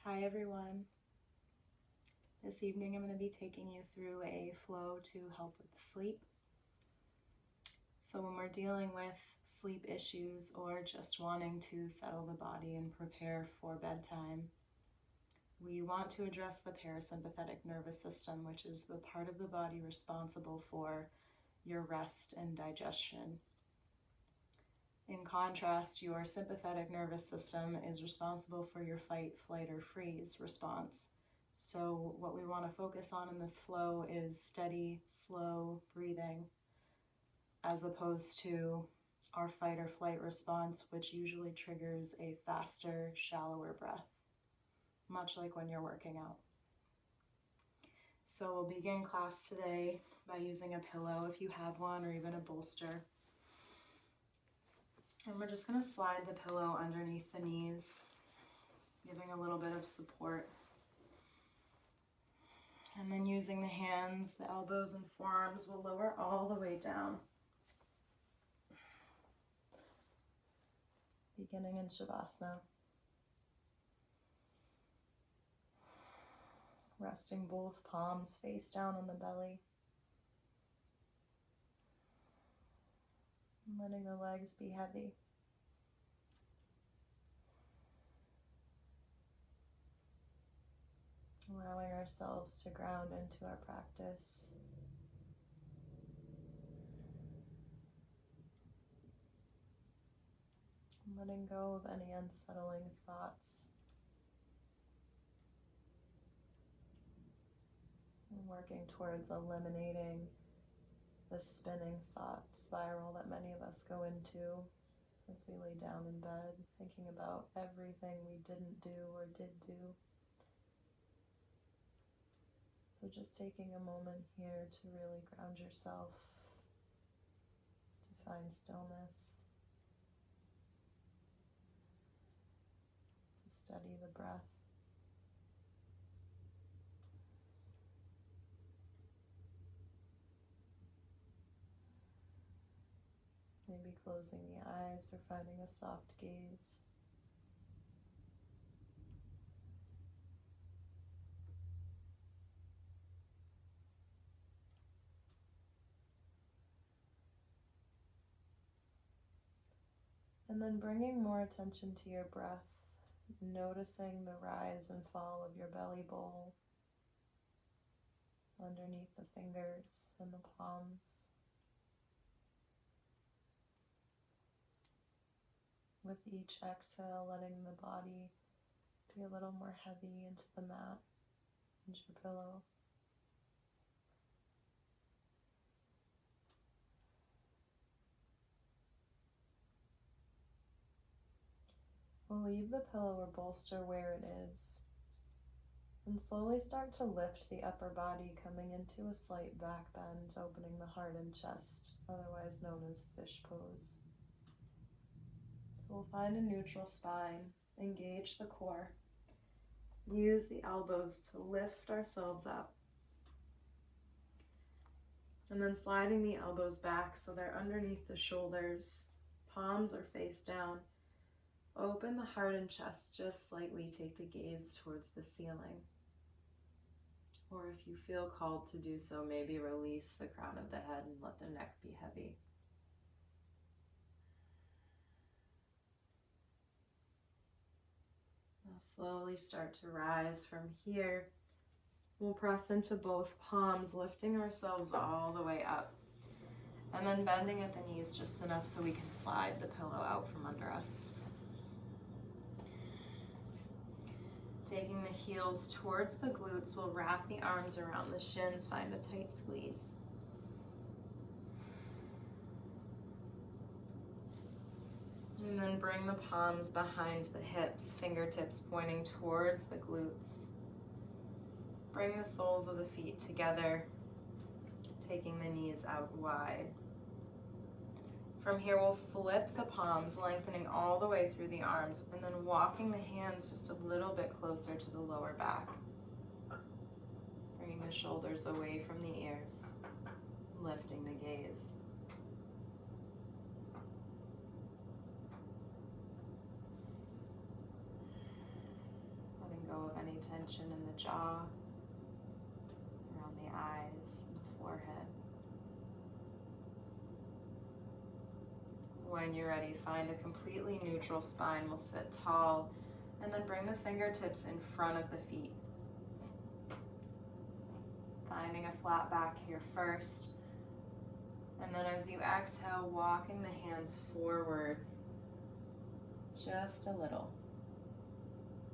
Hi everyone. This evening I'm going to be taking you through a flow to help with sleep. So when we're dealing with sleep issues or just wanting to settle the body and prepare for bedtime, we want to address the parasympathetic nervous system, which is the part of the body responsible for your rest and digestion. In contrast, your sympathetic nervous system is responsible for your fight, flight, or freeze response. So what we want to focus on in this flow is steady, slow breathing, as opposed to our fight or flight response, which usually triggers a faster, shallower breath, much like when you're working out. So we'll begin class today by using a pillow, if you have one, or even a bolster. And we're just going to slide the pillow underneath the knees, giving a little bit of support. And then using the hands, the elbows and forearms will lower all the way down. Beginning in Shavasana. Resting both palms face down on the belly. Letting the legs be heavy. Allowing ourselves to ground into our practice. Letting go of any unsettling thoughts. And working towards eliminating the spinning thought spiral that many of us go into as we lay down in bed, thinking about everything we didn't do or did do. So just taking a moment here to really ground yourself, to find stillness, to steady the breath. Maybe closing the eyes or finding a soft gaze. And then bringing more attention to your breath, noticing the rise and fall of your belly bowl underneath the fingers and the palms. With each exhale, letting the body be a little more heavy into the mat, into your pillow. We'll leave the pillow or bolster where it is, and slowly start to lift the upper body, coming into a slight back bend, opening the heart and chest, otherwise known as fish pose. So we'll find a neutral spine, engage the core, use the elbows to lift ourselves up, and then sliding the elbows back so they're underneath the shoulders, palms are face down. Open the heart and chest, just slightly take the gaze towards the ceiling. Or if you feel called to do so, maybe release the crown of the head and let the neck be heavy. Now slowly start to rise from here. We'll press into both palms, lifting ourselves all the way up. And then bending at the knees just enough so we can slide the pillow out from under us. Taking the heels towards the glutes, we'll wrap the arms around the shins, find a tight squeeze. And then bring the palms behind the hips, fingertips pointing towards the glutes. Bring the soles of the feet together, taking the knees out wide. From here, we'll flip the palms, lengthening all the way through the arms, and then walking the hands just a little bit closer to the lower back. Bringing the shoulders away from the ears, lifting the gaze. Letting go of any tension in the jaw, around the eyes, and the forehead. When you're ready, find a completely neutral spine. We'll sit tall and then bring the fingertips in front of the feet. Finding a flat back here first. And then as you exhale, walking the hands forward just a little.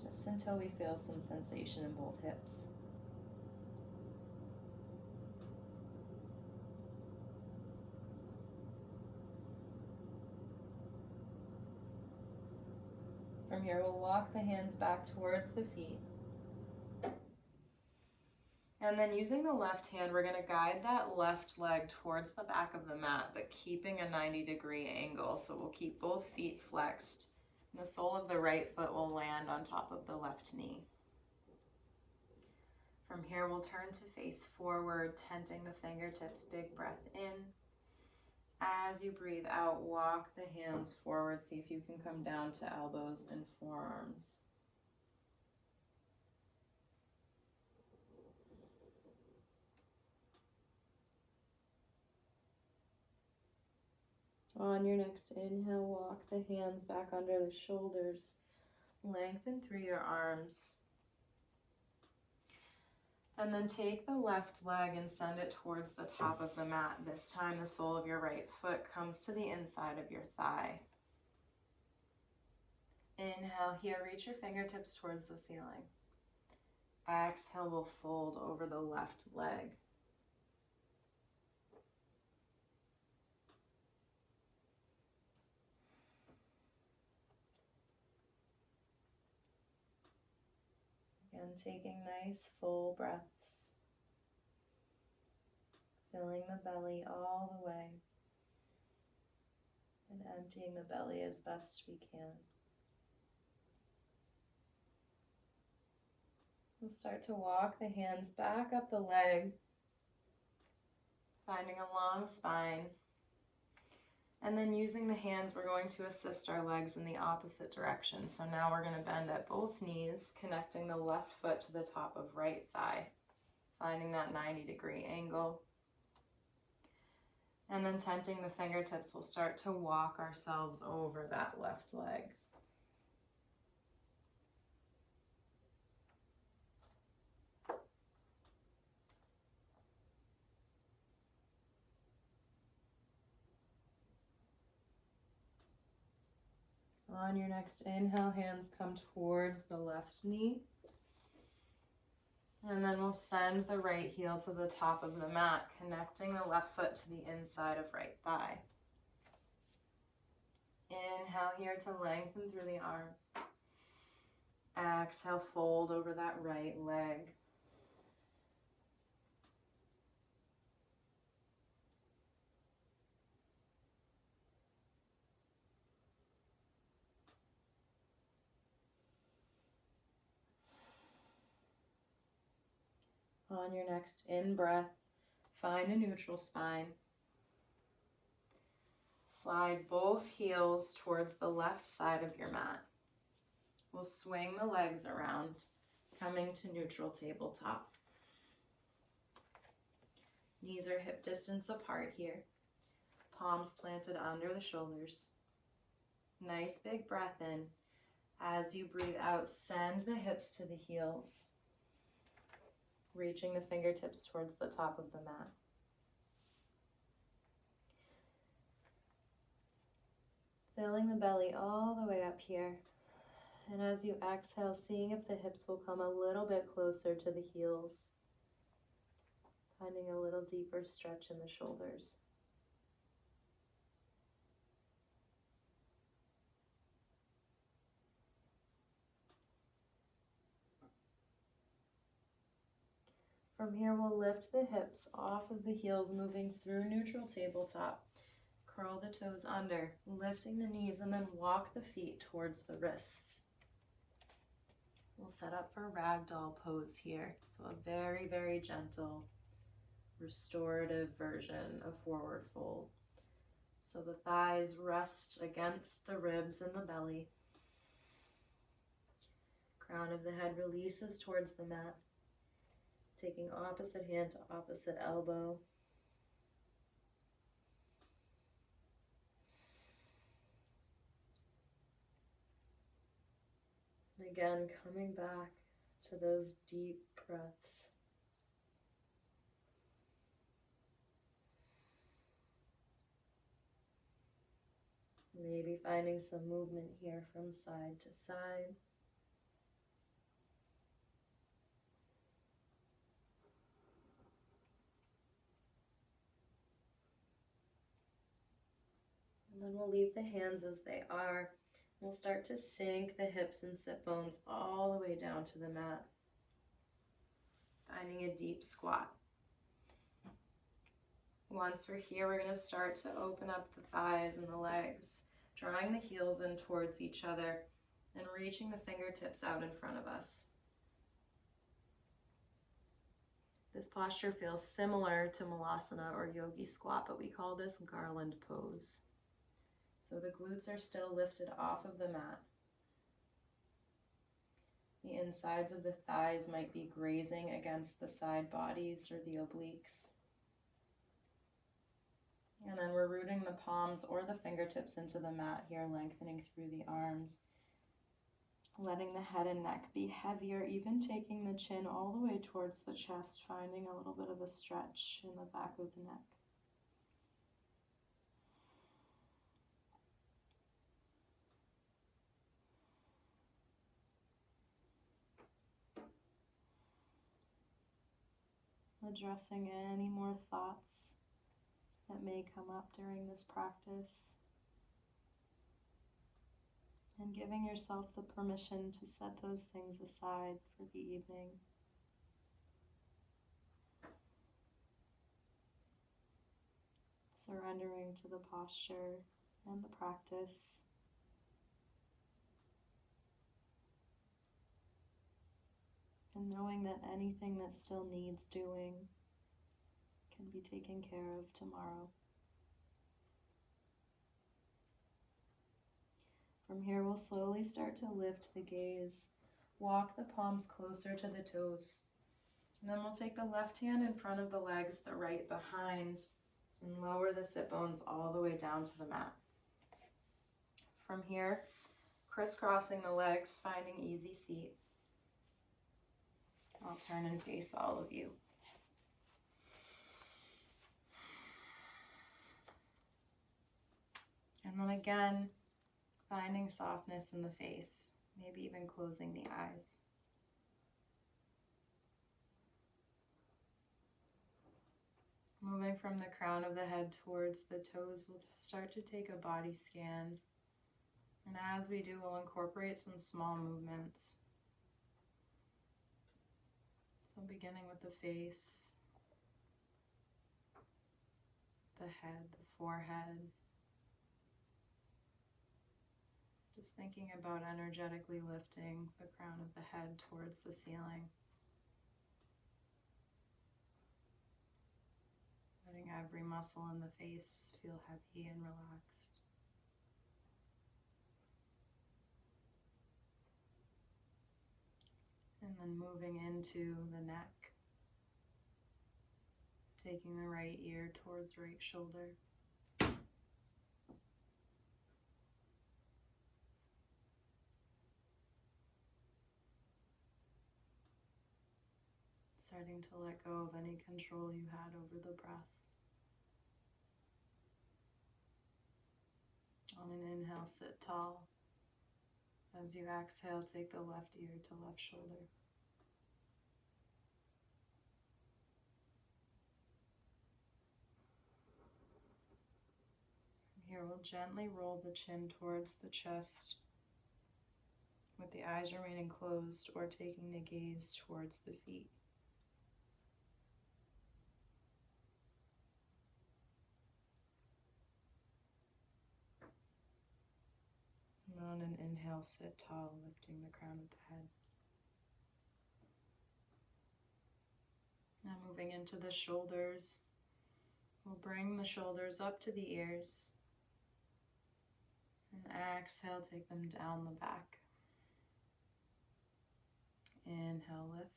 Just until we feel some sensation in both hips. From here, we'll walk the hands back towards the feet. And then using the left hand, we're going to guide that left leg towards the back of the mat, but keeping a 90-degree angle. So we'll keep both feet flexed. And the sole of the right foot will land on top of the left knee. From here, we'll turn to face forward, tenting the fingertips, big breath in. As you breathe out, walk the hands forward. See if you can come down to elbows and forearms. On your next inhale, walk the hands back under the shoulders. Lengthen through your arms. And then take the left leg and send it towards the top of the mat. This time the sole of your right foot comes to the inside of your thigh. Inhale here, reach your fingertips towards the ceiling. Exhale, we'll fold over the left leg. Again, taking nice full breaths. Filling the belly all the way. And emptying the belly as best we can. We'll start to walk the hands back up the leg, finding a long spine. And then using the hands, we're going to assist our legs in the opposite direction. So now we're going to bend at both knees, connecting the left foot to the top of right thigh, finding that 90-degree angle. And then tenting the fingertips, we'll start to walk ourselves over that left leg. On your next inhale, hands come towards the left knee. And then we'll send the right heel to the top of the mat, connecting the left foot to the inside of right thigh. Inhale here to lengthen through the arms. Exhale, fold over that right leg. On your next in-breath, find a neutral spine. Slide both heels towards the left side of your mat. We'll swing the legs around, coming to neutral tabletop. Knees are hip distance apart here. Palms planted under the shoulders. Nice big breath in. As you breathe out, send the hips to the heels, reaching the fingertips towards the top of the mat. Filling the belly all the way up here. And as you exhale, seeing if the hips will come a little bit closer to the heels. Finding a little deeper stretch in the shoulders. From here, we'll lift the hips off of the heels, moving through neutral tabletop. Curl the toes under, lifting the knees, and then walk the feet towards the wrists. We'll set up for Ragdoll Pose here. So a very, very gentle, restorative version of forward fold. So the thighs rest against the ribs and the belly. crown of the head releases towards the mat. Taking opposite hand to opposite elbow. And again, coming back to those deep breaths. Maybe finding some movement here from side to side. And then we'll leave the hands as they are. We'll start to sink the hips and sit bones all the way down to the mat. Finding a deep squat. Once we're here, we're going to start to open up the thighs and the legs, drawing the heels in towards each other and reaching the fingertips out in front of us. This posture feels similar to Malasana or Yogi squat, but we call this garland pose. So the glutes are still lifted off of the mat. The insides of the thighs might be grazing against the side bodies or the obliques. And then we're rooting the palms or the fingertips into the mat here, lengthening through the arms. Letting the head and neck be heavier, even taking the chin all the way towards the chest, finding a little bit of a stretch in the back of the neck. Addressing any more thoughts that may come up during this practice, and giving yourself the permission to set those things aside for the evening. Surrendering to the posture and the practice. And knowing that anything that still needs doing can be taken care of tomorrow. From here, we'll slowly start to lift the gaze, walk the palms closer to the toes. And then we'll take the left hand in front of the legs, the right behind, and lower the sit bones all the way down to the mat. From here, crisscrossing the legs, finding easy seat. I'll turn and face all of you. And then again, finding softness in the face, maybe even closing the eyes. Moving from the crown of the head towards the toes, we'll start to take a body scan. And as we do, we'll incorporate some small movements. So beginning with the face, the head, the forehead. Just thinking about energetically lifting the crown of the head towards the ceiling. Letting every muscle in the face feel heavy and relaxed. And then moving into the neck, taking the right ear towards right shoulder. Starting to let go of any control you had over the breath. On an inhale, sit tall. As you exhale, take the left ear to left shoulder. Here we'll gently roll the chin towards the chest with the eyes remaining closed or taking the gaze towards the feet. And on an inhale, sit tall, lifting the crown of the head. Now moving into the shoulders, we'll bring the shoulders up to the ears. And exhale, take them down the back. Inhale, lift.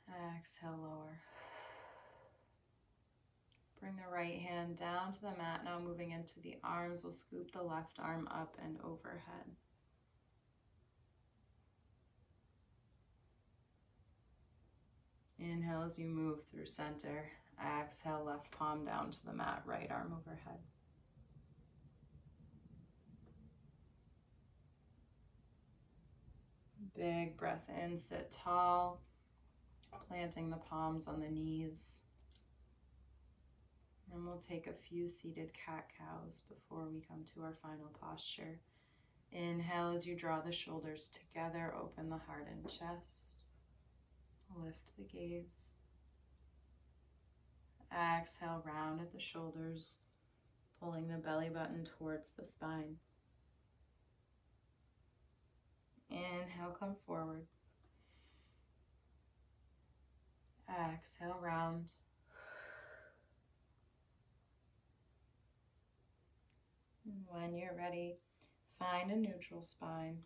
Exhale, lower. Bring the right hand down to the mat. Now moving into the arms, we'll scoop the left arm up and overhead. Inhale as you move through center. Exhale, left palm down to the mat, right arm overhead. Big breath in, sit tall, planting the palms on the knees. And we'll take a few seated cat-cows before we come to our final posture. Inhale as you draw the shoulders together, open the heart and chest. Lift the gaze. Exhale, round at the shoulders, pulling the belly button towards the spine. Inhale, come forward. Exhale, round. And when you're ready, find a neutral spine.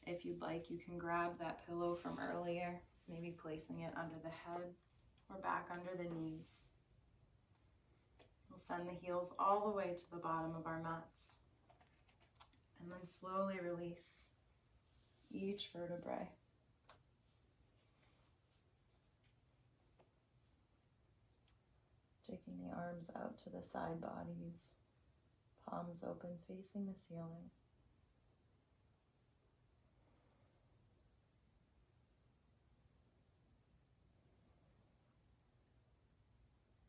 If you'd like, you can grab that pillow from earlier, maybe placing it under the head or back under the knees. We'll send the heels all the way to the bottom of our mats. And then slowly release each vertebrae. Taking the arms out to the side bodies, palms open facing the ceiling.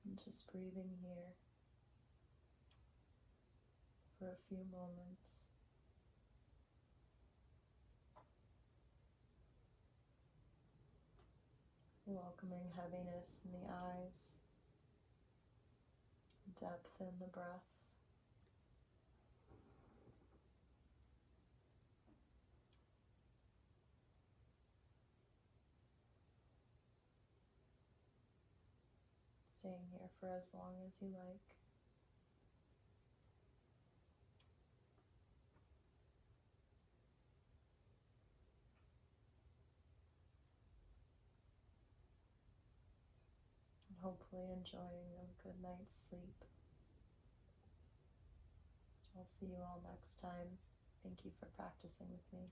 And just breathing here for a few moments. Welcoming heaviness in the eyes, depth in the breath. Staying here for as long as you like. And hopefully enjoying a good night's sleep. I'll see you all next time. Thank you for practicing with me.